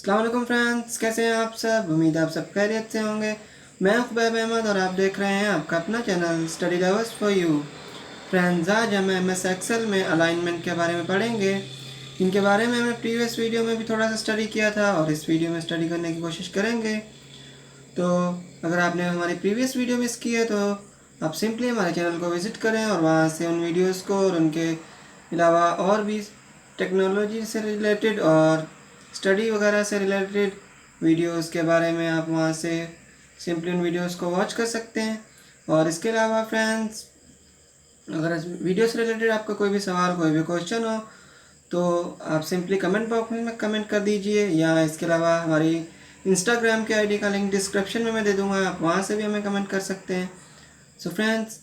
अस्सलाम वालेकुम फ्रेंड्स, कैसे हैं आप सब। उम्मीद आप सब खैरियत से होंगे। मैं खुबैब अहमद और आप देख रहे हैं आपका अपना channel study lovers for you. Friends, आज हम एमएस एक्सेल में अलाइनमेंट के बारे में पढ़ेंगे। इनके बारे में हमने प्रीवियस वीडियो में भी थोड़ा सा स्टडी किया था और इस वीडियो में स्टडी करने की कोशिश करेंगे। तो अगर आपने हमारी प्रीवियस वीडियो मिस की है तो आप सिंपली हमारे चैनल को विज़िट करें और वहाँ से उन वीडियोस को और उनके अलावा और भी टेक्नोलॉजी से रिलेटेड और स्टडी वगैरह से रिलेटेड वीडियोस के बारे में आप वहाँ से सिंपली उन वीडियोस को वॉच कर सकते हैं। और इसके अलावा फ्रेंड्स, अगर इस वीडियो से रिलेटेड आपका कोई भी सवाल, कोई भी क्वेश्चन हो तो आप सिंपली कमेंट बॉक्स में कमेंट कर दीजिए, या इसके अलावा हमारी इंस्टाग्राम के आईडी का लिंक डिस्क्रिप्शन में मैं दे दूंगा, आप वहाँ से भी हमें कमेंट कर सकते हैं। सो फ्रेंड्स,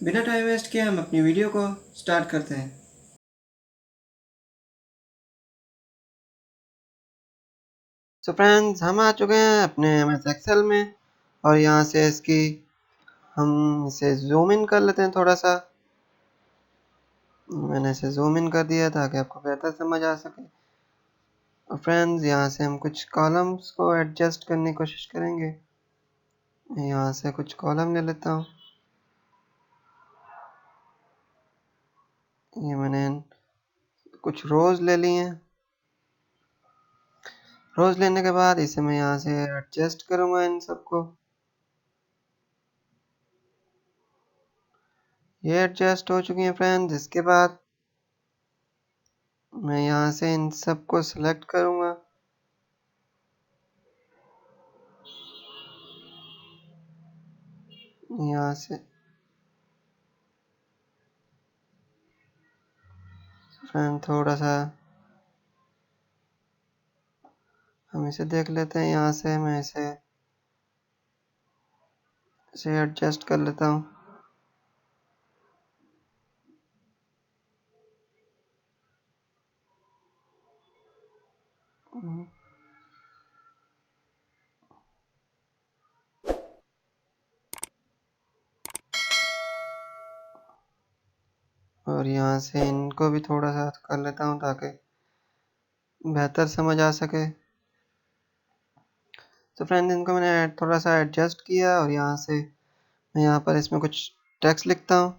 बिना टाइम वेस्ट किए हम अपनी वीडियो को स्टार्ट करते हैं। सो फ्रेंड्स, हम आ चुके हैं अपने एमएस एक्सेल में और यहाँ से हम इसे जूम इन कर लेते हैं थोड़ा सा। मैंने इसे जूम इन कर दिया ताकि आपको बेहतर समझ आ सके। और फ्रेंड्स, यहाँ से हम कुछ कॉलम्स को एडजस्ट करने की कोशिश करेंगे। यहाँ से कुछ कॉलम ले लेता हूँ। ये मैंने कुछ रोज ले ली हैं। रोज लेने के बाद इसे मैं यहाँ से एडजस्ट करूँगा इन सबको। ये एडजस्ट हो चुकी हैं फ्रेंड्स। इसके बाद मैं यहाँ से इन सबको सिलेक्ट करूँगा। यहाँ से फ्रेंड थोड़ा सा हम इसे देख लेते हैं। यहाँ से मैं इसे एडजस्ट कर लेता हूँ। और यहाँ से इनको भी थोड़ा सा कर लेता हूँ ताकि बेहतर समझ आ सके। तो फ्रेंड, इनको मैंने थोड़ा सा एडजस्ट किया और यहाँ से मैं यहाँ पर इसमें कुछ टेक्स्ट लिखता हूँ।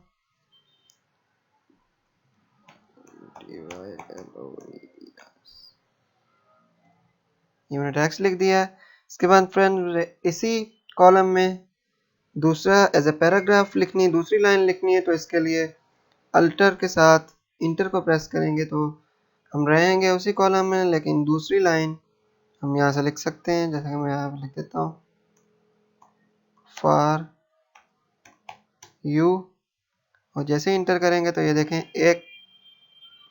ये मैंने टेक्स्ट लिख दिया है। इसके बाद फ्रेंड, इसी कॉलम में दूसरा एज ए पैराग्राफ लिखनी, दूसरी लाइन लिखनी है, तो इसके लिए अल्टर के साथ इंटर को प्रेस करेंगे तो हम रहेंगे उसी कॉलम में, लेकिन दूसरी लाइन हम यहाँ से लिख सकते हैं। जैसे कि मैं यहाँ पे लिख देता हूँ फॉर यू, और जैसे ही इंटर करेंगे तो ये देखें एक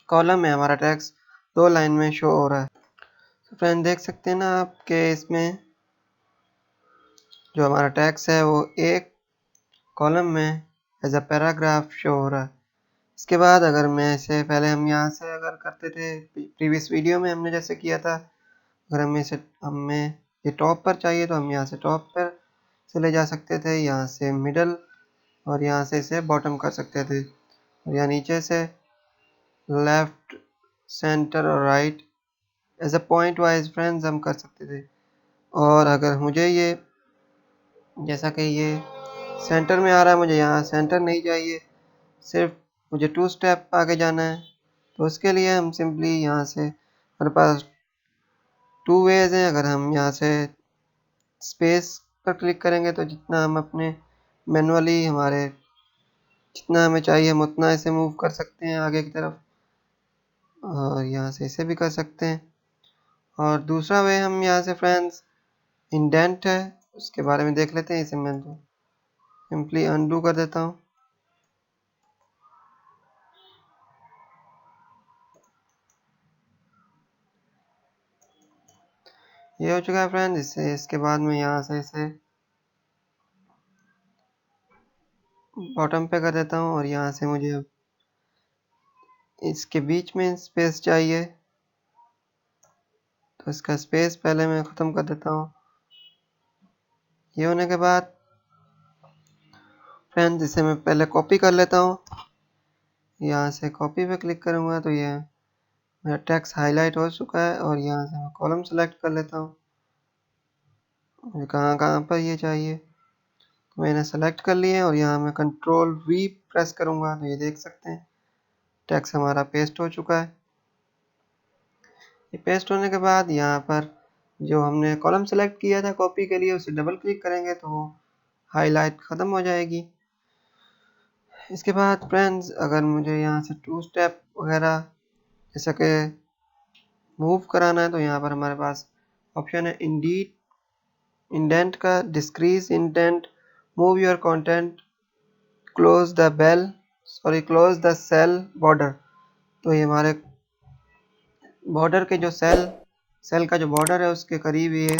कॉलम में हमारा टेक्स्ट दो लाइन में शो हो रहा है। तो फ्रेंड, देख सकते हैं ना आप कि इसमें जो हमारा टेक्स्ट है वो एक कॉलम में एज अ पैराग्राफ शो हो रहा है। इसके बाद अगर मैं इसे पहले हम यहाँ से अगर करते थे प्रीवियस वीडियो में हमने जैसे किया था, अगर हमें ये टॉप पर चाहिए तो हम यहाँ से टॉप पर चले जा सकते थे, यहाँ से मिडल, और यहाँ से इसे बॉटम कर सकते थे, और यहाँ नीचे से लेफ्ट, सेंटर और right as a point wise friends हम कर सकते थे। और अगर मुझे ये जैसा कि ये सेंटर में आ रहा है, मुझे यहाँ सेंटर नहीं चाहिए, सिर्फ मुझे 2 स्टेप आगे जाना है, तो उसके लिए हम सिंपली यहाँ से हमारे पास 2 वेज हैं। अगर हम यहाँ से स्पेस पर क्लिक करेंगे तो जितना हम अपने मैनुअली हमारे जितना हमें चाहिए हम उतना इसे मूव कर सकते हैं आगे की तरफ, और यहाँ से इसे भी कर सकते हैं। और दूसरा वे हम यहाँ से फ्रेंड्स इंडेंट है, उसके बारे में देख लेते हैं। इसे मैं सिंपली अनडू कर देता हूँ। ये हो चुका है फ्रेंड्स। इसके बाद में यहाँ से इसे बॉटम पे कर देता हूँ, और यहाँ से मुझे इसके बीच में स्पेस चाहिए, तो इसका स्पेस पहले मैं ख़त्म कर देता हूँ। ये होने के बाद फ्रेंड्स, इसे मैं पहले कॉपी कर लेता हूँ। यहाँ से कॉपी पे क्लिक करूँगा तो ये मेरा टेक्स्ट हाईलाइट हो चुका है और यहाँ से मैं कॉलम सेलेक्ट कर लेता हूँ। मुझे कहाँ कहाँ पर ये चाहिए तो मैंने सेलेक्ट कर लिए और यहाँ मैं कंट्रोल वी प्रेस करूँगा तो ये देख सकते हैं टेक्स्ट हमारा पेस्ट हो चुका है। ये पेस्ट होने के बाद यहाँ पर जो हमने कॉलम सेलेक्ट किया था कॉपी के लिए उसे डबल क्लिक करेंगे तो वो हाईलाइट ख़त्म हो जाएगी। इसके बाद फ्रेंड्स अगर मुझे यहाँ से टू स्टेप वगैरह जैसा कि मूव कराना है तो यहाँ पर हमारे पास ऑप्शन है इंडेंट का, decrease indent, move your content, close the cell border. तो ये हमारे बॉर्डर के जो सेल का जो बॉर्डर है उसके करीब ये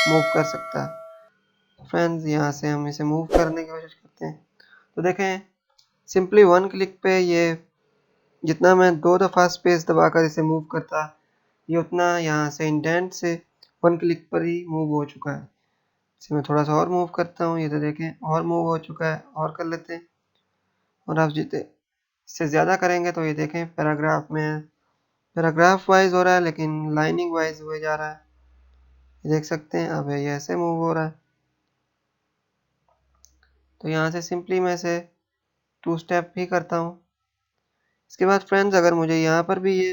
मूव कर सकता है। फ्रेंड्स यहाँ से हम इसे मूव करने की कोशिश करते हैं तो देखें सिंपली वन क्लिक पे ये जितना मैं 2 दफ़ा स्पेस दबाकर इसे मूव करता ये उतना यहाँ से इंडेंट से वन क्लिक पर ही मूव हो चुका है। इसे मैं थोड़ा सा और मूव करता हूँ, ये तो देखें और मूव हो चुका है। और कर लेते हैं और आप जितने इससे ज़्यादा करेंगे तो ये देखें पैराग्राफ वाइज हो रहा है लेकिन लाइनिंग वाइज हुए जा रहा है। ये देख सकते हैं अब ये ऐसे मूव हो रहा है। तो यहाँ से सिंपली मैं इसे 2 स्टेप भी करता हूँ। इसके बाद फ्रेंड्स अगर मुझे यहाँ पर भी ये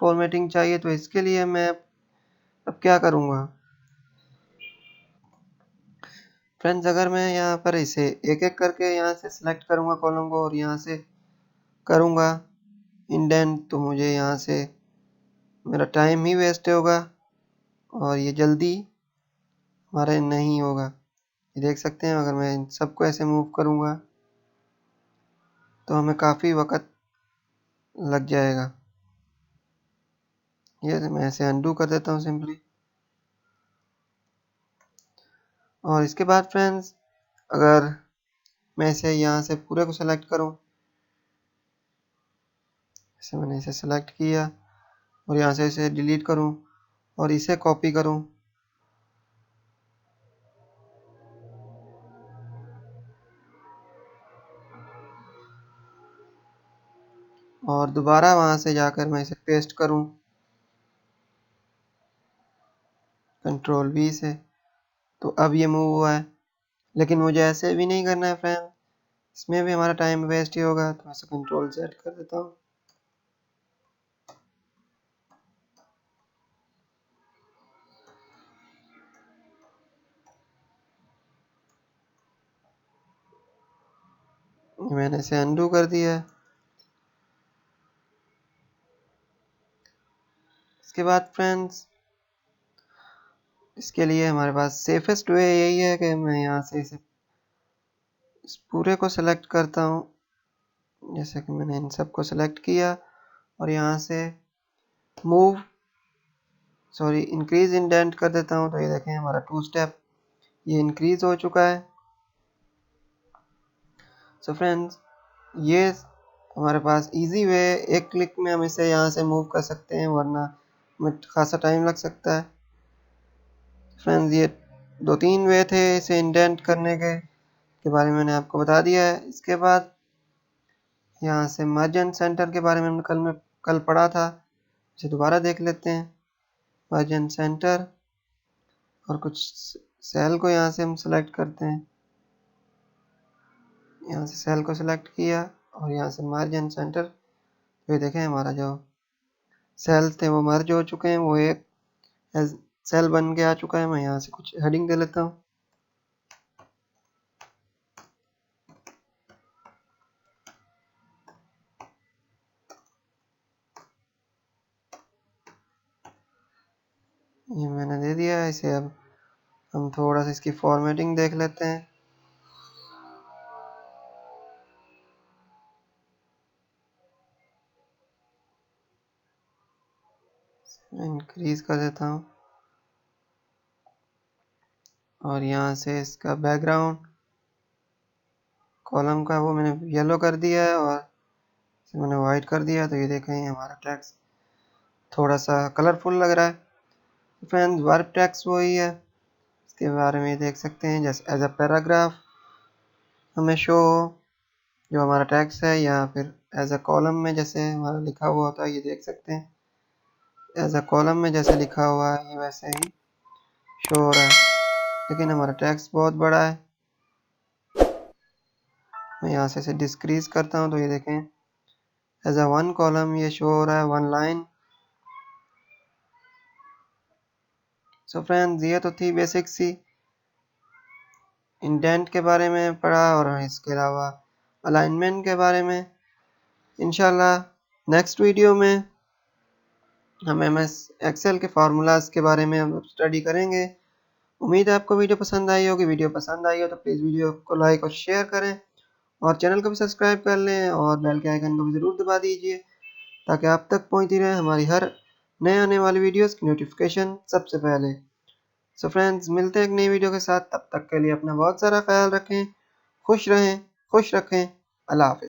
फॉर्मेटिंग चाहिए तो इसके लिए मैं अब क्या करूँगा फ्रेंड्स, अगर मैं यहाँ पर इसे एक एक करके यहाँ से सिलेक्ट करूँगा कॉलम को और यहाँ से करूँगा इंडेंट तो मुझे यहाँ से मेरा टाइम ही वेस्ट होगा और ये जल्दी हमारे नहीं होगा। ये देख सकते हैं अगर मैं इन सबको ऐसे मूव करूँगा तो हमें काफ़ी वक्त लग जाएगा। ये मैं ऐसे अंडू कर देता हूँ सिंपली। और इसके बाद फ्रेंड्स अगर मैं इसे यहाँ से पूरे को सेलेक्ट करूँ, जैसे मैंने इसे सेलेक्ट किया और यहाँ से इसे डिलीट करूँ और इसे कॉपी करूँ और दोबारा वहाँ से जाकर मैं इसे पेस्ट करूँ कंट्रोल वी से तो अब ये मूव हुआ है। लेकिन मुझे ऐसे भी नहीं करना है फ्रेंड, इसमें भी हमारा टाइम वेस्ट ही होगा तो ऐसे कंट्रोल जेड कर देता हूँ। मैंने इसे अंडू कर दिया है। इसके बाद फ्रेंड्स इसके लिए हमारे पास सेफेस्ट वे यही है कि मैं यहाँ से इस पूरे को सेलेक्ट करता हूँ। जैसे कि मैंने इन सबको सेलेक्ट किया और यहाँ से इंक्रीज इंडेंट कर देता हूँ तो ये देखें हमारा 2 स्टेप ये इंक्रीज हो चुका है। सो फ्रेंड्स ये हमारे पास इजी वे, एक क्लिक में हम इसे यहाँ से मूव कर सकते हैं वरना हमें खासा टाइम लग सकता है। फ्रेंड्स ये 2-3 वे थे इसे इंडेंट करने के बारे में मैंने आपको बता दिया है। इसके बाद यहाँ से मार्जिन सेंटर के बारे में हमने कल पढ़ा था, इसे दोबारा देख लेते हैं। मार्जिन सेंटर और कुछ सेल को यहाँ से हम सेलेक्ट करते हैं। यहाँ से सेल को सिलेक्ट किया और यहाँ से मार्जिन सेंटर तो ये देखें हमारा जो सेल थे वो मर्ज हो चुके हैं, वो एक सेल बन के आ चुका है। मैं यहाँ से कुछ हेडिंग दे लेता हूँ। ये मैंने दे दिया है इसे। अब हम थोड़ा सा इसकी फॉर्मेटिंग देख लेते हैं। इंक्रीज कर देता हूँ और यहाँ से इसका बैकग्राउंड कॉलम का वो मैंने येलो कर दिया है और इसे मैंने वाइट कर दिया तो ये देखें हमारा टेक्स्ट थोड़ा सा कलरफुल लग रहा है। फ्रेंड्स वर्ब टेक्स्ट वही है, इसके बारे में देख सकते हैं जैसे एज अ पैराग्राफ हमें शो जो हमारा टेक्स्ट है या फिर एज अ कॉलम में जैसे हमारा लिखा हुआ होता है ये देख सकते हैं। एज अ कॉलम में जैसे लिखा हुआ है ये वैसे ही शो हो रहा है, लेकिन हमारा टेक्स्ट बहुत बड़ा है। मैं यहाँ से इसे डिक्रीज करता हूँ तो ये देखें एज अ वन कॉलम ये शो हो रहा है, वन लाइन। सो फ्रेंड्स, ये तो थी बेसिक सी इंडेंट के बारे में पढ़ा और इसके अलावा अलाइनमेंट के बारे में। इंशाल्लाह नेक्स्ट वीडियो में हम MS एक्सेल के फार्मूलाज के बारे में हम स्टडी करेंगे। उम्मीद है आपको वीडियो पसंद आई होगी। वीडियो पसंद आई हो तो प्लीज़ वीडियो को लाइक और शेयर करें और चैनल को भी सब्सक्राइब कर लें और बेल के आइकन को भी ज़रूर दबा दीजिए ताकि आप तक पहुंचती रहे हमारी हर नए आने वाली वीडियोस की नोटिफिकेशन सबसे पहले। सो फ्रेंड्स, मिलते हैं एक नई वीडियो के साथ। तब तक के लिए अपना बहुत सारा ख्याल रखें, खुश रहें, खुश रखें। अल्लाह हाफ़िज़।